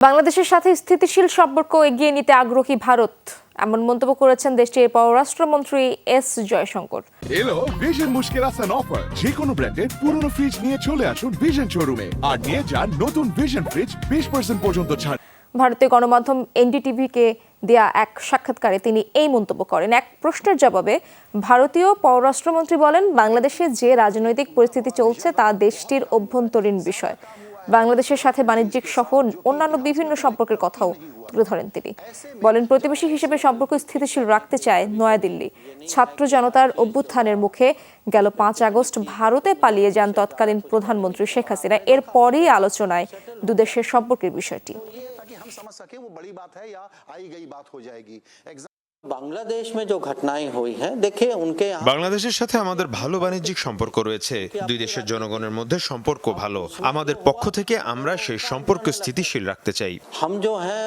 বাংলাদেশের সাথে স্থিতিশীল সম্পর্ক এগিয়ে নিতে আগ্রহী ভারত, এমন মন্তব্য করেছেন দেশটির পররাষ্ট্রমন্ত্রী এস জয়শঙ্কর। এলো ভিশন মুশকিল আসান অফার, যে কোনো ব্র্যান্ডের পুরনো ফ্রিজ নিয়ে চলে আসুন ভিশন শোরুমে আর নিয়ে যান নতুন ভিশন ফ্রিজ 20% পর্যন্ত ছাড়। ভারতীয় গণমাধ্যম এনডিটিভিকে দেয়া এক সাক্ষাৎকারে তিনি এই মন্তব্য করেন। এক প্রশ্নের জবাবে ভারতীয় পররাষ্ট্রমন্ত্রী বলেন, বাংলাদেশে যে রাজনৈতিক পরিস্থিতি চলছে তা দেশটির অভ্যন্তরীণ বিষয়। বাংলাদেশের সাথে বাণিজ্যিক সহ অন্যান্য বিভিন্ন সম্পর্কের কথাও তুলে ধরেন তিনি। বলেন, প্রতিবেশী হিসেবে সম্পর্ক স্থিতিশীল রাখতে চায় নয়াদিল্লি। ছাত্র জনতার অভ্যুত্থানের মুখে গেল 5 আগস্ট ভারতে পালিয়ে যান তৎকালীন প্রধানমন্ত্রী শেখ হাসিনা। এরপরই আলোচনায় দুদেশের সম্পর্কের বিষয়টি। বাংলাদেশ में जो घटनाएं हुई हैं देखिए उनके বাংলাদেশের সাথে আমাদের ভালো বাণিজ্যিক সম্পর্ক রয়েছে। দুই দেশের জনগণের মধ্যে সম্পর্ক ভালো। আমাদের পক্ষ থেকে আমরা সেই সম্পর্ক স্থিতিশীল রাখতে চাই। हम जो हैं